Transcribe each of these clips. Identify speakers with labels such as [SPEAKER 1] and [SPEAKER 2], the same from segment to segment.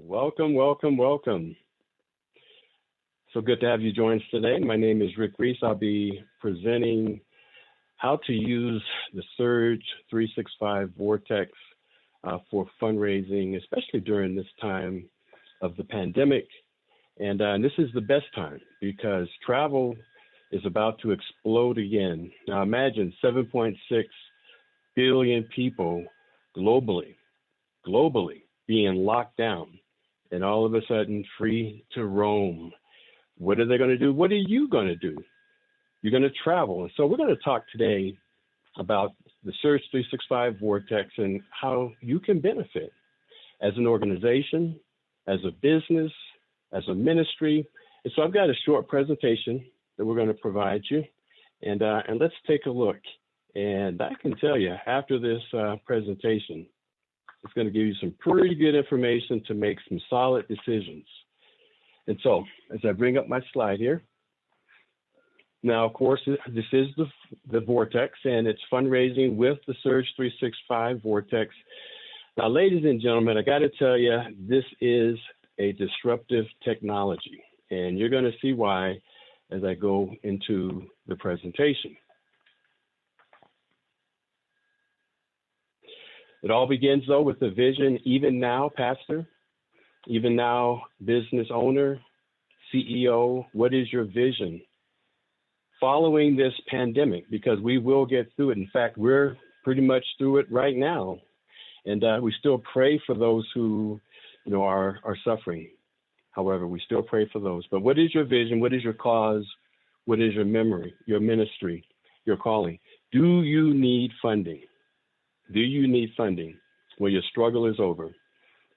[SPEAKER 1] Welcome, welcome, welcome. So good to have you join us today. My name is Rick Reese. I'll be presenting how to use the Surge365 Vortex for fundraising, especially during this time of the pandemic. And this is the best time because travel is about to explode again. Now imagine 7.6 billion people globally being locked down and all of a sudden free to roam. What are they going to do? What are you going to do? You're going to travel. And so we're going to talk today about the Surge365 Vortex and how you can benefit as an organization, as a business, as a ministry. And so I've got a short presentation that we're going to provide you. And let's take a look. And I can tell you after this presentation, it's going to give you some pretty good information to make some solid decisions. And so, as I bring up my slide here, now, of course, this is the Vortex, and it's fundraising with the Surge365 Vortex. Now, ladies and gentlemen, I got to tell you, this is a disruptive technology, and you're going to see why as I go into the presentation. It all begins, though, with the vision. Even now, pastor, even now, business owner, CEO, what is your vision following this pandemic? Because we will get through it. In fact, we're pretty much through it right now. And we still pray for those who, are suffering. However, we still pray for those. But what is your vision? What is your cause? What is your memory, your ministry, your calling? Do you need funding? Do you need funding when your struggle is over?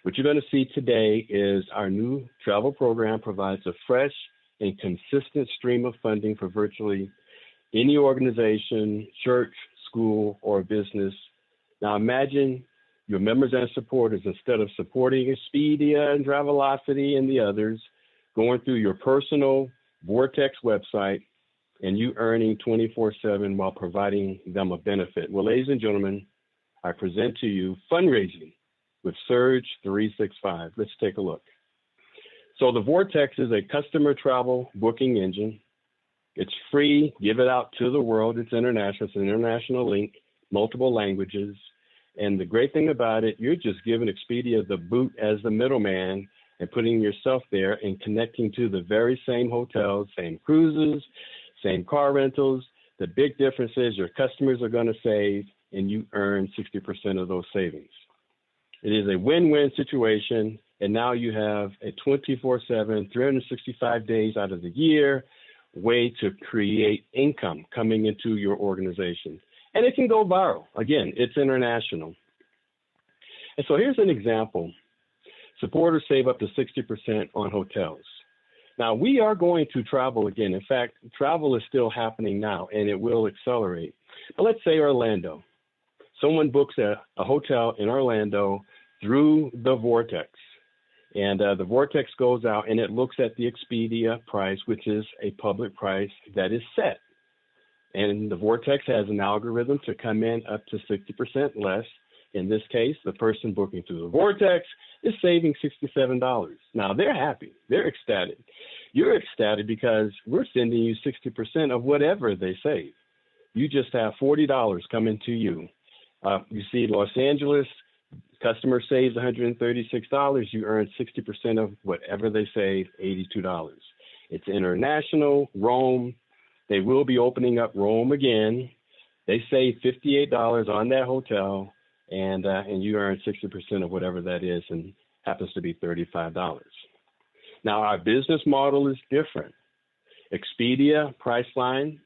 [SPEAKER 1] What you're going to see today is our new travel program provides a fresh and consistent stream of funding for virtually any organization, church, school, or business. Now imagine your members and supporters, instead of supporting Expedia and Travelocity and the others, going through your personal Vortex website and you earning 24/7 while providing them a benefit. Well, ladies and gentlemen, I present to you fundraising with Surge365. Let's take a look. So the Vortex is a customer travel booking engine. It's free. Give it out to the world. It's international. It's an international link, multiple languages. And the great thing about it, you're just giving Expedia the boot as the middleman and putting yourself there and connecting to the very same hotels, same cruises, same car rentals. The big difference is your customers are going to save and you earn 60% of those savings. It is a win-win situation, and now you have a 24/7, 365 days out of the year way to create income coming into your organization. And it can go viral. Again, it's international. And so here's an example. Supporters save up to 60% on hotels. Now, we are going to travel again. In fact, travel is still happening now, and it will accelerate. But let's say Orlando. Someone books a hotel in Orlando through the Vortex. And the Vortex goes out and it looks at the Expedia price, which is a public price that is set. And the Vortex has an algorithm to come in up to 60% less. In this case, the person booking through the Vortex is saving $67. Now, they're happy. They're ecstatic. You're ecstatic because we're sending you 60% of whatever they save. You just have $40 coming to you. You see Los Angeles, customer saves $136. You earn 60% of whatever they save, $82. It's international, Rome. They will be opening up Rome again. They save $58 on that hotel, and you earn 60% of whatever that is, and happens to be $35. Now, our business model is different. Expedia, Priceline,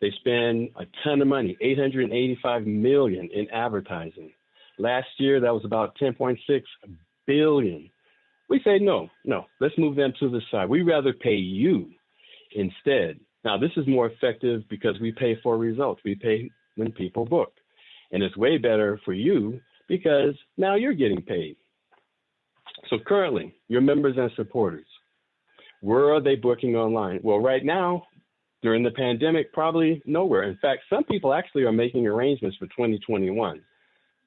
[SPEAKER 1] they spend a ton of money, $885 million in advertising. Last year, that was about $10.6 billion. We say, no, let's move them to the side. We'd rather pay you instead. Now, this is more effective because we pay for results. We pay when people book. And it's way better for you because now you're getting paid. So currently, your members and supporters, where are they booking online? Well, right now, during the pandemic, probably nowhere. In fact, some people actually are making arrangements for 2021.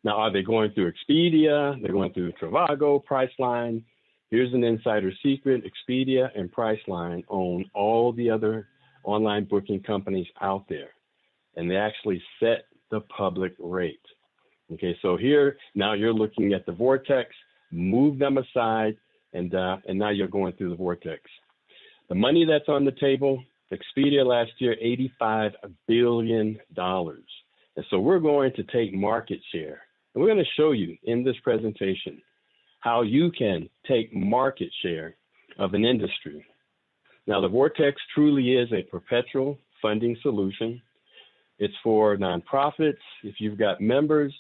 [SPEAKER 1] Now, are they going through Expedia? They're going through Trivago, Priceline. Here's an insider secret. Expedia and Priceline own all the other online booking companies out there, and they actually set the public rate. Okay, so here, now you're looking at the Vortex, move them aside, and now you're going through the Vortex. The money that's on the table, Expedia last year, $85 billion. And so we're going to take market share. And we're going to show you in this presentation how you can take market share of an industry. Now, the Vortex truly is a perpetual funding solution. It's for nonprofits. If you've got members,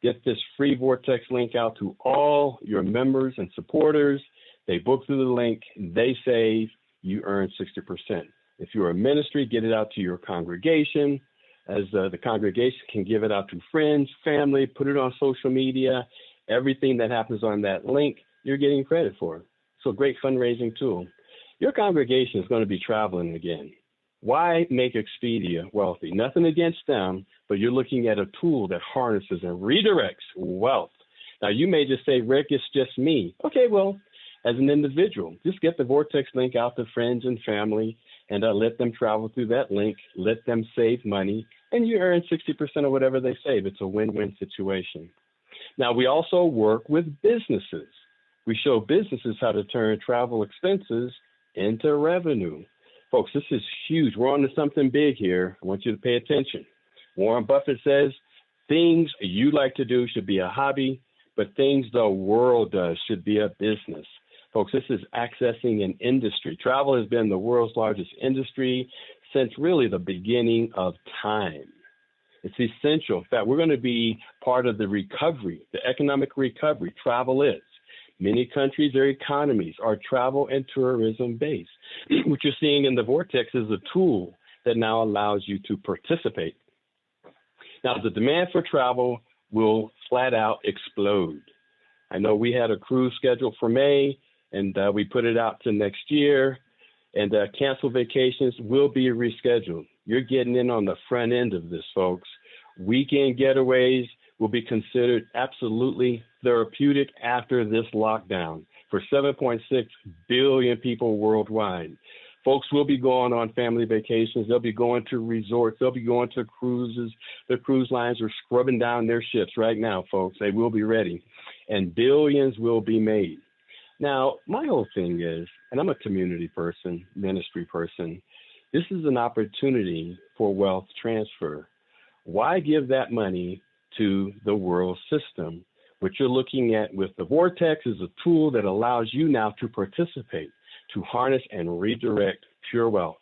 [SPEAKER 1] get this free Vortex link out to all your members and supporters. They book through the link, they save, you earn 60%. If you're a ministry, get it out to your congregation, as the congregation can give it out to friends, family, put it on social media. Everything that happens on that link, you're getting credit for. So great fundraising tool. Your congregation is going to be traveling again. Why make Expedia wealthy? Nothing against them, but you're looking at a tool that harnesses and redirects wealth. Now, you may just say, Rick, it's just me. Okay, well, as an individual, just get the Vortex link out to friends and family and let them travel through that link, let them save money, and you earn 60% of whatever they save. It's a win-win situation. Now, we also work with businesses. We show businesses how to turn travel expenses into revenue. Folks, this is huge. We're on to something big here. I want you to pay attention. Warren Buffett says, things you like to do should be a hobby, but things the world does should be a business. Folks, this is accessing an industry. Travel has been the world's largest industry since really the beginning of time. It's essential. In fact, we're going to be part of the recovery, the economic recovery. Travel is. Many countries, their economies are travel and tourism based. What you're seeing in the Vortex is a tool that now allows you to participate. Now, the demand for travel will flat out explode. I know we had a cruise scheduled for May, and we put it out to next year, and canceled vacations will be rescheduled. You're getting in on the front end of this, folks. Weekend getaways will be considered absolutely therapeutic after this lockdown for 7.6 billion people worldwide. Folks will be going on family vacations. They'll be going to resorts. They'll be going to cruises. The cruise lines are scrubbing down their ships right now, folks. They will be ready. And billions will be made. Now, my whole thing is, and I'm a community person, ministry person, this is an opportunity for wealth transfer. Why give that money to the world system? What you're looking at with the Vortex is a tool that allows you now to participate, to harness and redirect pure wealth.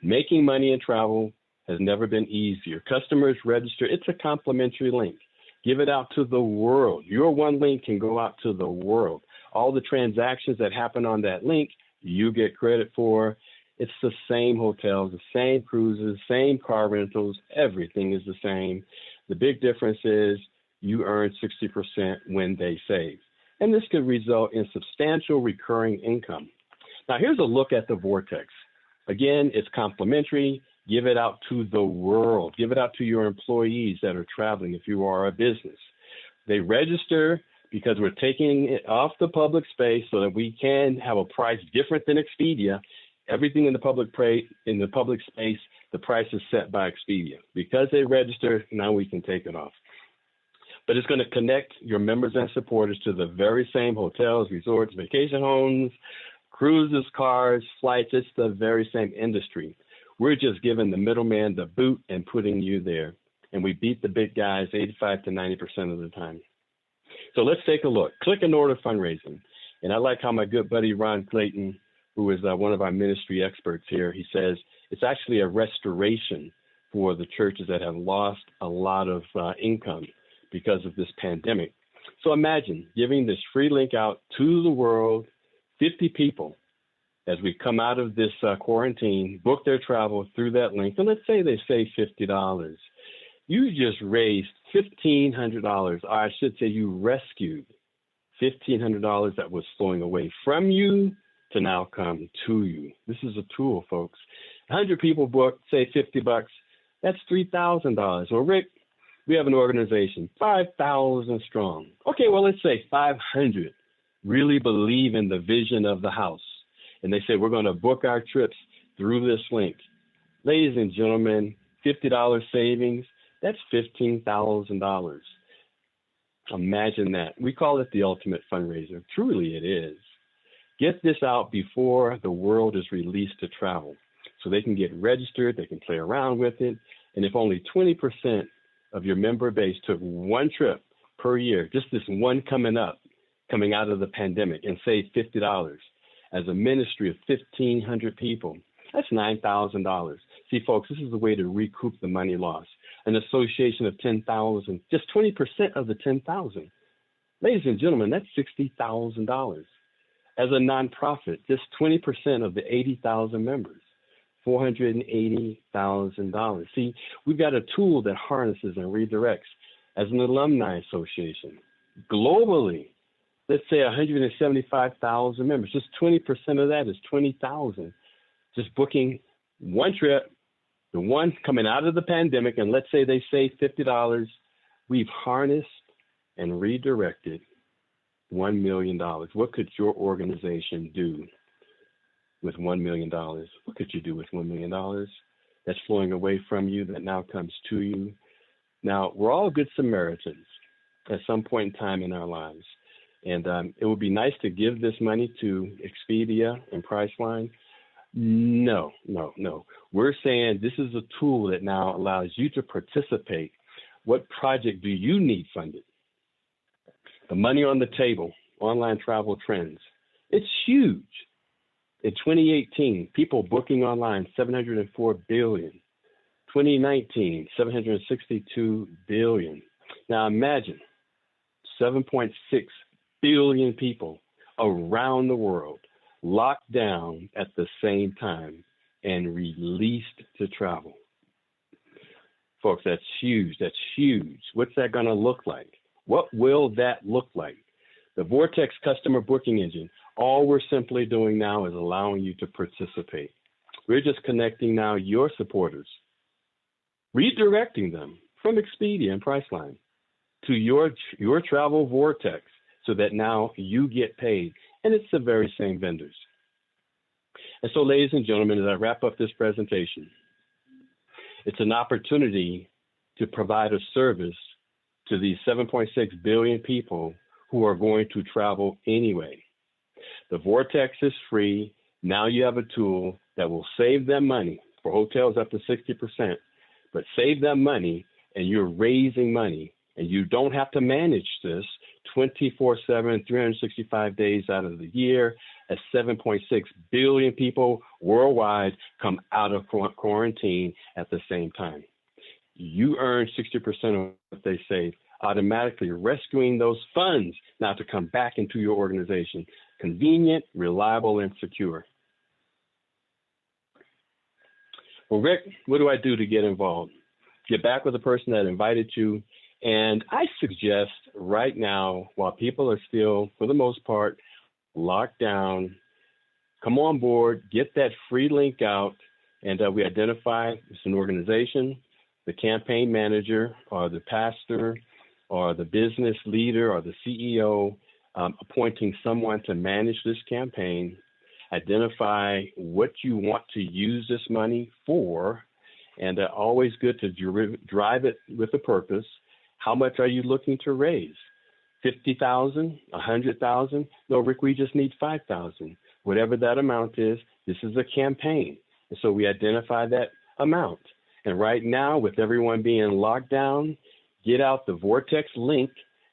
[SPEAKER 1] Making money in travel has never been easier. Customers register. It's a complimentary link. Give it out to the world. Your one link can go out to the world. All the transactions that happen on that link, you get credit for. It's the same hotels, the same cruises, same car rentals. Everything is the same. The big difference is you earn 60% when they save. And this could result in substantial recurring income. Now, here's a look at the Vortex. Again, it's complimentary. Give it out to the world. Give it out to your employees that are traveling if you are a business. They register because we're taking it off the public space so that we can have a price different than Expedia. Everything in the public space, the price is set by Expedia. Because they register, now we can take it off. But it's going to connect your members and supporters to the very same hotels, resorts, vacation homes, cruises, cars, flights. It's the very same industry. We're just giving the middleman the boot and putting you there. And we beat the big guys 85 to 90% of the time. So let's take a look. Click and order fundraising. And I like how my good buddy Ron Clayton, who is one of our ministry experts here, he says it's actually a restoration for the churches that have lost a lot of income because of this pandemic. So imagine giving this free link out to the world, 50 people, as we come out of this quarantine, book their travel through that link, and let's say they save $50. You just raised $1,500, or I should say you rescued $1,500 that was flowing away from you to now come to you. This is a tool, folks. 100 people booked, say $50, that's $3,000. Well, Rick, we have an organization, 5,000 strong. Okay, well, let's say 500 really believe in the vision of the house, and they say, we're going to book our trips through this link. Ladies and gentlemen, $50 savings, that's $15,000. Imagine that. We call it the ultimate fundraiser. Truly it is. Get this out before the world is released to travel so they can get registered, they can play around with it. And if only 20% of your member base took one trip per year, just this one coming out of the pandemic, and saved $50 as a ministry of 1,500 people, that's $9,000. See, folks, this is a way to recoup the money lost. An association of 10,000, just 20% of the 10,000. Ladies and gentlemen, that's $60,000. As a nonprofit, just 20% of the 80,000 members, $480,000. See, we've got a tool that harnesses and redirects. As an alumni association, globally, let's say 175,000 members, just 20% of that is 20,000. Just booking one trip, the one coming out of the pandemic, and let's say they save $50, we've harnessed and redirected $1 million. What could your organization do with $1 million? What could you do with $1 million? That's flowing away from you, that now comes to you. Now, we're all good Samaritans at some point in time in our lives. And it would be nice to give this money to Expedia and Priceline. No. We're saying this is a tool that now allows you to participate. What project do you need funded? The money on the table, online travel trends. It's huge. In 2018, people booking online, 704 billion. 2019, 762 billion. Now imagine 7.6 billion people around the world locked down at the same time and released to travel. Folks, that's huge. That's huge. What's that going to look like? What will that look like? The Vortex customer booking engine, all we're simply doing now is allowing you to participate. We're just connecting now your supporters, redirecting them from Expedia and Priceline to your travel Vortex so that now you get paid. And it's the very same vendors. And so, ladies and gentlemen, as I wrap up this presentation, it's an opportunity to provide a service to these 7.6 billion people who are going to travel anyway. The Vortex is free. Now you have a tool that will save them money for hotels up to 60%, but save them money, and you're raising money, and you don't have to manage this 24/7, 365 days out of the year as 7.6 billion people worldwide come out of quarantine at the same time. You earn 60% of what they save, automatically rescuing those funds now to come back into your organization. Convenient, reliable, and secure. Well, Rick, what do I do to get involved? Get back with the person that invited you. And I suggest right now, while people are still, for the most part, locked down, come on board, get that free link out, and we identify it's an organization, the campaign manager or the pastor or the business leader or the CEO, appointing someone to manage this campaign, identify what you want to use this money for, and always good to drive it with a purpose. How much are you looking to raise? 50,000, 100,000? No, Rick, we just need 5,000. Whatever that amount is, this is a campaign. And so we identify that amount. And right now, with everyone being locked down, get out the Vortex link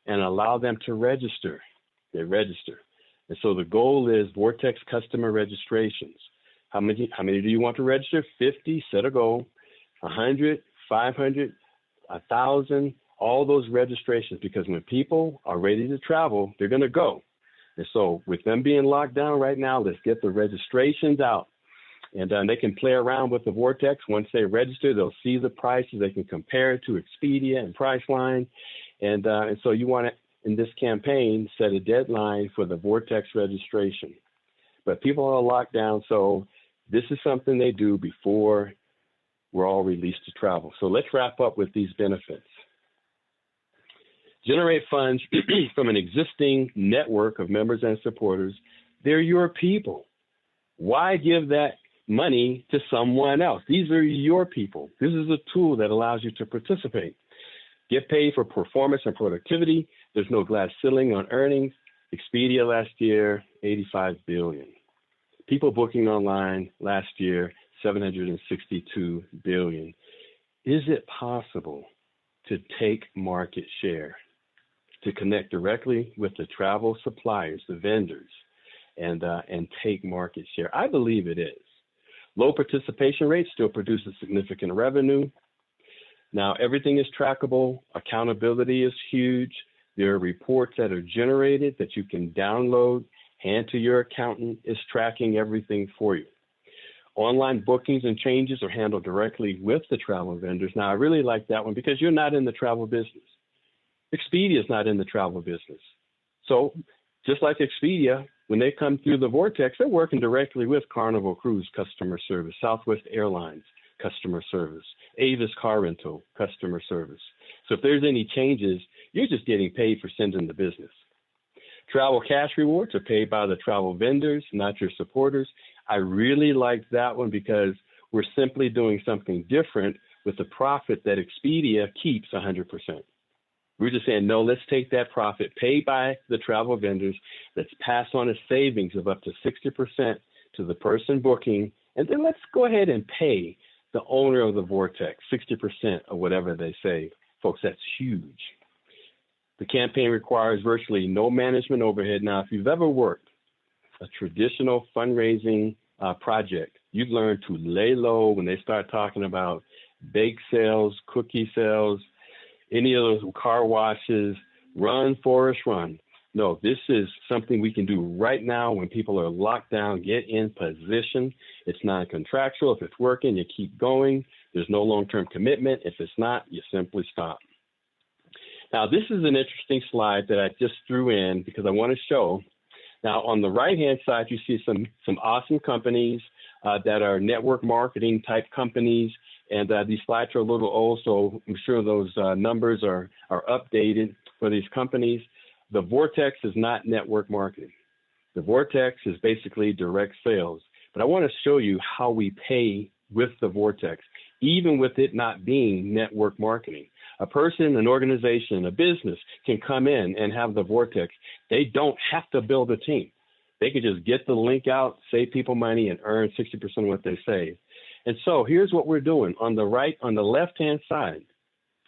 [SPEAKER 1] and allow them to register. They register. And so the goal is Vortex customer registrations. How many do you want to register? 50, set a goal. 100, 500, 1,000, all those registrations, because when people are ready to travel, they're going to go. And so with them being locked down right now, let's get the registrations out. And they can play around with the Vortex. Once they register, they'll see the prices. They can compare it to Expedia and Priceline. And so you want to, in this campaign, set a deadline for the Vortex registration. But people are locked down, so this is something they do before we're all released to travel. So let's wrap up with these benefits. Generate funds from an existing network of members and supporters. They're your people. Why give that money to someone else? These are your people. This is a tool that allows you to participate. Get paid for performance and productivity. There's no glass ceiling on earnings. Expedia last year, $85 billion. People booking online last year, $762 billion. Is it possible to take market share, to connect directly with the travel suppliers, the vendors, and take market share? I believe it is. Low participation rates still produces significant revenue. Now, everything is trackable. Accountability is huge. There are reports that are generated that you can download, hand to your accountant, is tracking everything for you. Online bookings and changes are handled directly with the travel vendors. Now, I really like that one because you're not in the travel business. Expedia is not in the travel business. So just like Expedia, when they come through the Vortex, they're working directly with Carnival Cruise customer service, Southwest Airlines customer service, Avis Car Rental customer service. So if there's any changes, you're just getting paid for sending the business. Travel cash rewards are paid by the travel vendors, not your supporters. I really like that one because we're simply doing something different with the profit that Expedia keeps 100%. We're just saying, no, let's take that profit paid by the travel vendors, let's pass on a savings of up to 60% to the person booking, and then let's go ahead and pay the owner of the Vortex 60% of whatever they save. Folks, that's huge. The campaign requires virtually no management overhead. Now, if you've ever worked a traditional fundraising project, you've learned to lay low when they start talking about bake sales, cookie sales, any of those car washes, run, Forrest, run. No, this is something we can do right now when people are locked down. Get in position. It's non-contractual. If it's working, you keep going. There's no long-term commitment. If it's not, you simply stop. Now, this is an interesting slide that I just threw in because I want to show. Now, on the right-hand side, you see some awesome companies that are network marketing type companies. And these slides are a little old, so I'm sure those numbers are updated for these companies. The Vortex is not network marketing. The Vortex is basically direct sales. But I want to show you how we pay with the Vortex, even with it not being network marketing. A person, an organization, a business can come in and have the Vortex. They don't have to build a team. They can just get the link out, save people money, and earn 60% of what they save. And so here's what we're doing. On the left-hand side,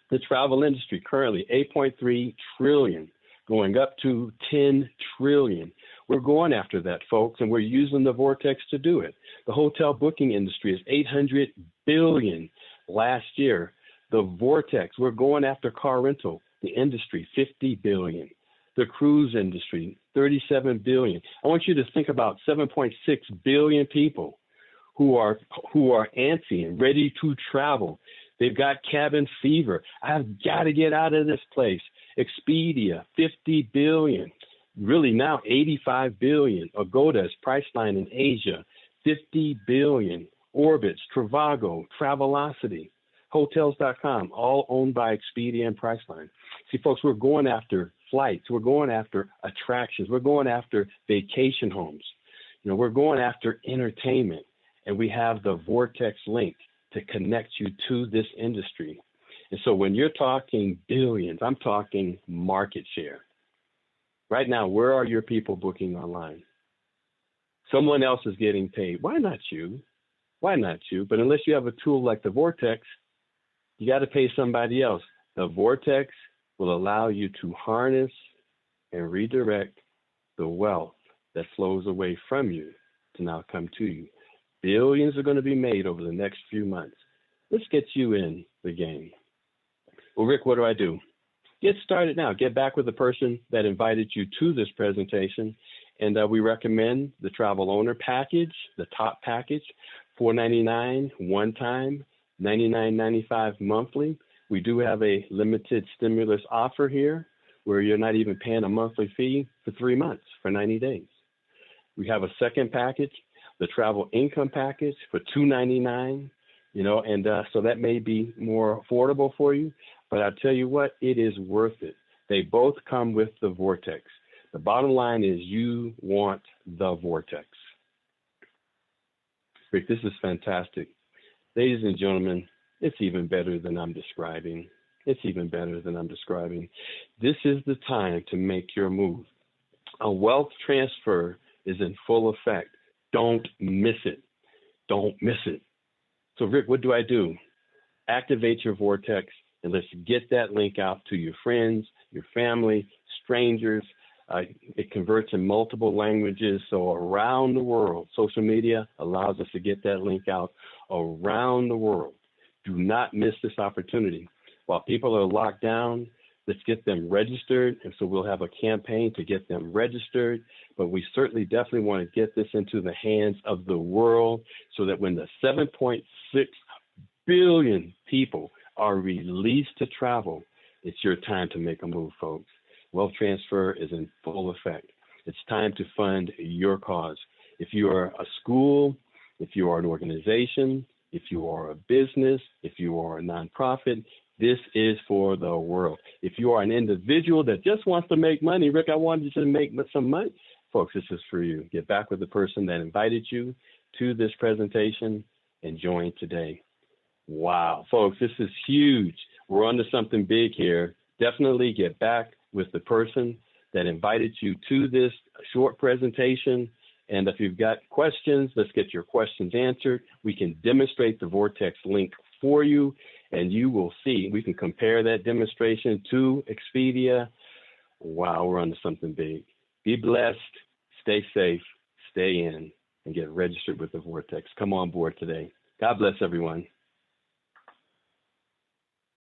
[SPEAKER 1] the travel industry currently 8.3 trillion, going up to 10 trillion. We're going after that, folks, and we're using the Vortex to do it. The hotel booking industry is 800 billion last year. The Vortex, we're going after car rental, the industry, 50 billion. The cruise industry, 37 billion. I want you to think about 7.6 billion people who are antsy and ready to travel. They've got cabin fever. I've got to get out of this place. Expedia, 50 billion. Really now 85 billion. Agoda's Priceline in Asia, 50 billion. Orbitz, Trivago, Travelocity, Hotels.com, all owned by Expedia and Priceline. See, folks, we're going after flights. We're going after attractions. We're going after vacation homes. We're going after entertainment. And we have the Vortex link to connect you to this industry. And so when you're talking billions, I'm talking market share. Right now, where are your people booking online? Someone else is getting paid. Why not you? Why not you? But unless you have a tool like the Vortex, you got to pay somebody else. The Vortex will allow you to harness and redirect the wealth that flows away from you to now come to you. Billions are going to be made over the next few months. Let's get you in the game. Well, Rick, what do I do? Get started now. Get back with the person that invited you to this presentation. And we recommend the Travel Owner Package, the top package, $499 one time, $99.95 monthly. We do have a limited stimulus offer here where you're not even paying a monthly fee for 3 months, for 90 days. We have a second package, the Travel Income Package, for $299, and so that may be more affordable for you. But I'll tell you what, it is worth it. They both come with the Vortex. The bottom line is you want the Vortex. Rick, this is fantastic. Ladies and gentlemen, it's even better than I'm describing. It's even better than I'm describing. This is the time to make your move. A wealth transfer is in full effect. Don't miss it. Don't miss it. So, Rick, what do I do? Activate your Vortex and let's get that link out to your friends, your family, strangers. It converts in multiple languages. So around the world, social media allows us to get that link out around the world. Do not miss this opportunity. While people are locked down, let's get them registered. And so we'll have a campaign to get them registered. But we certainly definitely want to get this into the hands of the world so that when the 7.6 billion people are released to travel, it's your time to make a move, folks. Wealth transfer is in full effect. It's time to fund your cause. If you are a school, if you are an organization, if you are a business, if you are a nonprofit, this is for the world. If you are an individual that just wants to make money, Rick, I wanted you to make some money. Folks, this is for you. Get back with the person that invited you to this presentation and join today. Wow, folks, this is huge. We're onto something big here. Definitely get back with the person that invited you to this short presentation. And if you've got questions, let's get your questions answered. We can demonstrate the Vortex link for you, and you will see. We can compare that demonstration to Expedia. Wow, we're onto something big. Be blessed, stay safe, stay in, and get registered with the Vortex. Come on board today. God bless everyone.